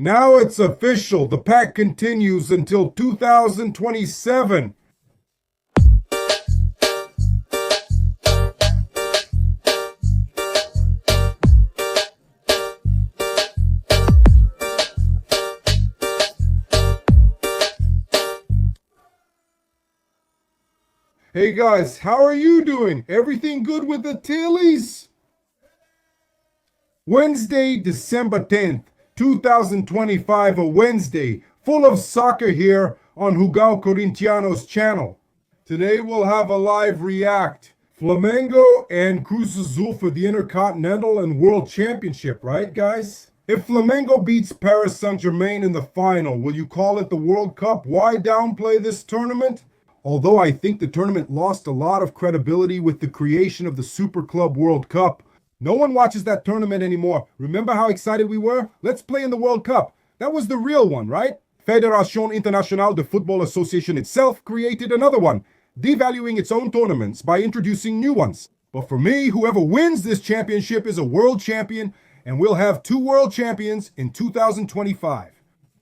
Now it's official. The pack continues until 2027. Hey guys, how are you doing? Everything good with the Tillies? Wednesday, December 10th, 2025, a Wednesday, full of soccer here on Jugao Corintiano's channel. Today we'll have a live react. Flamengo and Cruz Azul for the Intercontinental and World Championship, right guys? If Flamengo beats Paris Saint-Germain in the final, will you call it the World Cup? Why downplay this tournament? Although I think the tournament lost a lot of credibility with the creation of the Super Club World Cup, no one watches that tournament anymore. Remember how excited we were? Let's play in the World Cup. That was the real one, right? Fédération Internationale de Football Association itself created another one, devaluing its own tournaments by introducing new ones. But for me, whoever wins this championship is a world champion, and we'll have 2 world champions in 2025.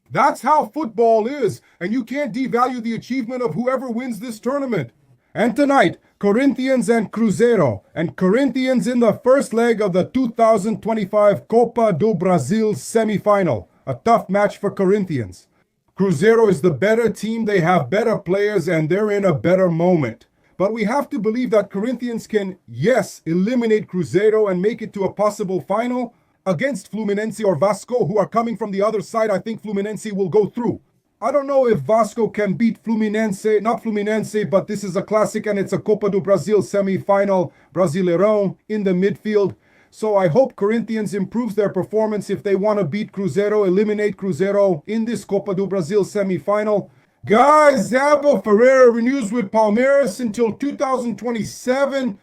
That's how football is, and you can't devalue the achievement of whoever wins this tournament. And tonight, Corinthians and Cruzeiro, and Corinthians in the first leg of the 2025 Copa do Brasil semi-final. A tough match for Corinthians. Cruzeiro is the better team, they have better players, and they're in a better moment. But we have to believe that Corinthians can, yes, eliminate Cruzeiro and make it to a possible final. Against Fluminense or Vasco, who are coming from the other side, I think Fluminense will go through. I don't know if Vasco can beat Fluminense, not Fluminense, but this is a classic and it's a Copa do Brasil semi-final, Brasileirão in the midfield. So I hope Corinthians improves their performance if they want to beat Cruzeiro, eliminate Cruzeiro in this Copa do Brasil semi-final. Guys, Abel Ferreira renews with Palmeiras until 2027.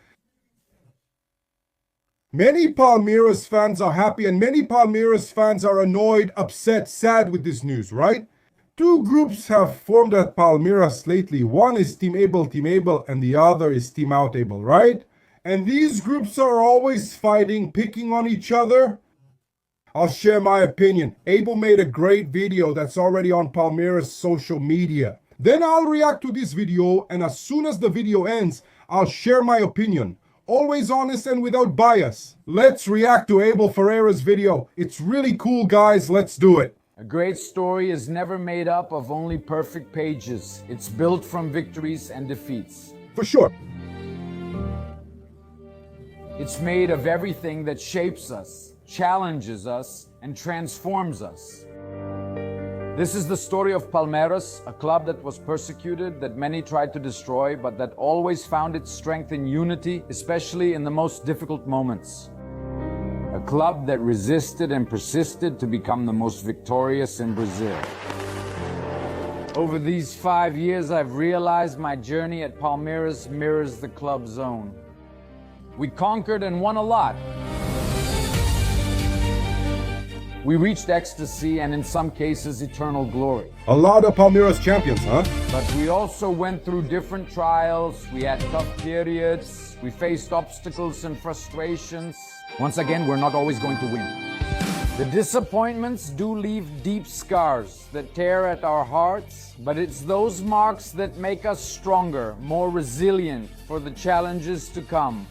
Many Palmeiras fans are happy and many Palmeiras fans are annoyed, upset, sad with this news, right? 2 groups have formed at Palmeiras lately. One is Team Abel, and the other is Team Out Abel, right? And these groups are always fighting, picking on each other. I'll share my opinion. Abel made a great video that's already on Palmeiras social media. Then I'll react to this video, and as soon as the video ends, I'll share my opinion. Always honest and without bias. Let's react to Abel Ferreira's video. It's really cool, guys. Let's do it. A great story is never made up of only perfect pages. It's built from victories and defeats. For sure. It's made of everything that shapes us, challenges us, and transforms us. This is the story of Palmeiras, a club that was persecuted, that many tried to destroy, but that always found its strength in unity, especially in the most difficult moments. A club that resisted and persisted to become the most victorious in Brazil. Over these 5 years, I've realized my journey at Palmeiras mirrors the club's own. We conquered and won a lot. We reached ecstasy and in some cases eternal glory. A lot of Palmeiras champions, huh? But we also went through different trials, we had tough periods, we faced obstacles and frustrations. Once again, we're not always going to win. The disappointments do leave deep scars that tear at our hearts, but it's those marks that make us stronger, more resilient for the challenges to come.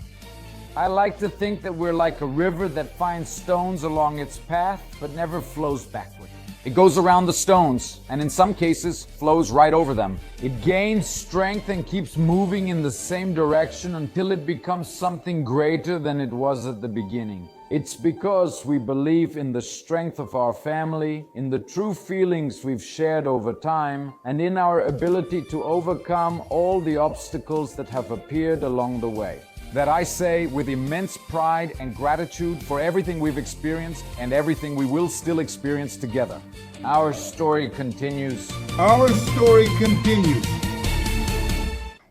I like to think that we're like a river that finds stones along its path, but never flows backward. It goes around the stones, and in some cases, flows right over them. It gains strength and keeps moving in the same direction until it becomes something greater than it was at the beginning. It's because we believe in the strength of our family, in the true feelings we've shared over time, and in our ability to overcome all the obstacles that have appeared along the way. That I say with immense pride and gratitude for everything we've experienced and everything we will still experience together. Our story continues. Our story continues.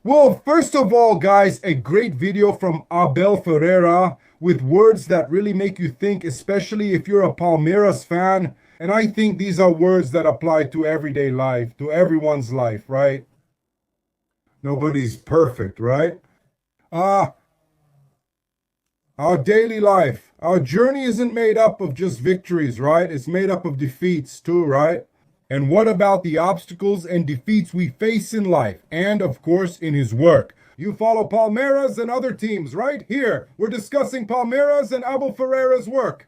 Well, first of all, guys, a great video from Abel Ferreira with words that really make you think, especially if you're a Palmeiras fan. And I think these are words that apply to everyday life, to everyone's life, right? Nobody's perfect, right? Our daily life, our journey isn't made up of just victories, right? It's made up of defeats too, right? And what about the obstacles and defeats we face in life and, of course, in his work? You follow Palmeiras and other teams, right? Here, we're discussing Palmeiras and Abel Ferreira's work.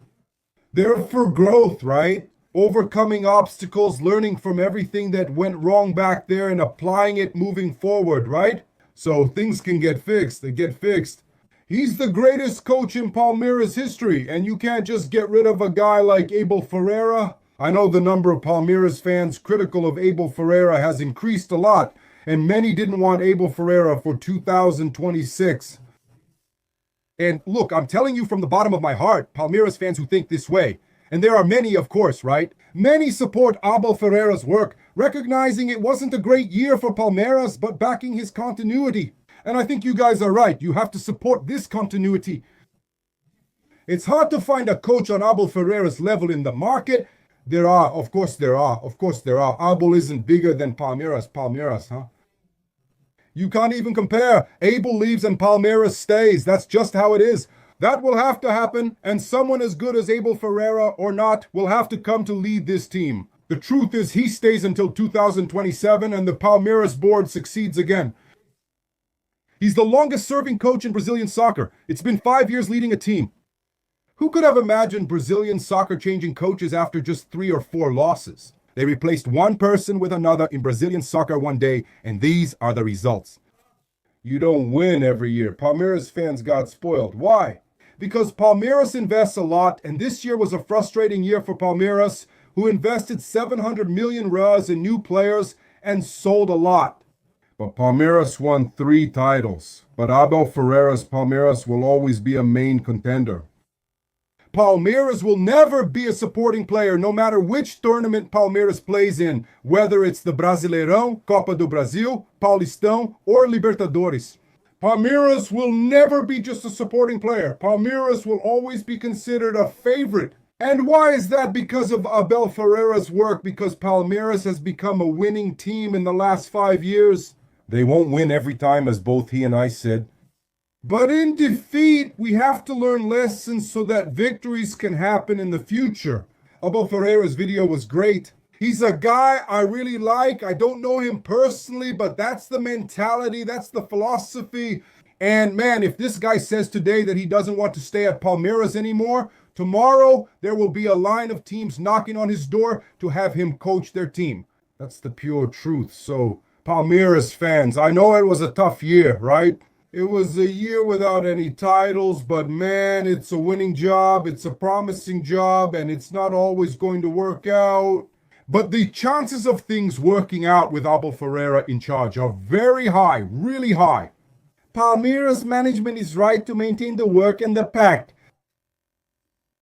They're for growth, right? Overcoming obstacles, learning from everything that went wrong back there and applying it moving forward, right? So things can get fixed. They get fixed. He's the greatest coach in Palmeiras history, and you can't just get rid of a guy like Abel Ferreira. I know the number of Palmeiras fans critical of Abel Ferreira has increased a lot, and many didn't want Abel Ferreira for 2026. And look, I'm telling you from the bottom of my heart, Palmeiras fans who think this way, and there are many, of course, right? Many support Abel Ferreira's work, recognizing it wasn't a great year for Palmeiras, but backing his continuity. And I think you guys are right. You have to support this continuity. It's hard to find a coach on Abel Ferreira's level in the market. Of course there are. Abel isn't bigger than Palmeiras, huh? You can't even compare. Abel leaves and Palmeiras stays. That's just how it is. That will have to happen, and someone as good as Abel Ferreira or not will have to come to lead this team. The truth is he stays until 2027 and the Palmeiras board succeeds again. He's the longest serving coach in Brazilian soccer. It's been 5 years leading a team. Who could have imagined Brazilian soccer changing coaches after just 3 or 4 losses? They replaced one person with another in Brazilian soccer one day, and these are the results. You don't win every year. Palmeiras fans got spoiled. Why? Because Palmeiras invests a lot, and this year was a frustrating year for Palmeiras, who invested 700 million reais in new players and sold a lot. But Palmeiras won 3 titles. But Abel Ferreira's Palmeiras will always be a main contender. Palmeiras will never be a supporting player, no matter which tournament Palmeiras plays in, whether it's the Brasileirão, Copa do Brasil, Paulistão, or Libertadores. Palmeiras will never be just a supporting player. Palmeiras will always be considered a favorite. And why is that? Because of Abel Ferreira's work, because Palmeiras has become a winning team in the last 5 years. They won't win every time, as both he and I said. But in defeat, we have to learn lessons so that victories can happen in the future. Abel Ferreira's video was great. He's a guy I really like. I don't know him personally, but that's the mentality, that's the philosophy. And man, if this guy says today that he doesn't want to stay at Palmeiras anymore, tomorrow there will be a line of teams knocking on his door to have him coach their team. That's the pure truth. So, Palmeiras fans, I know it was a tough year, right? It was a year without any titles, but man, it's a winning job, it's a promising job, and it's not always going to work out. But the chances of things working out with Abel Ferreira in charge are very high, really high. Palmeiras management is right to maintain the work and the pact.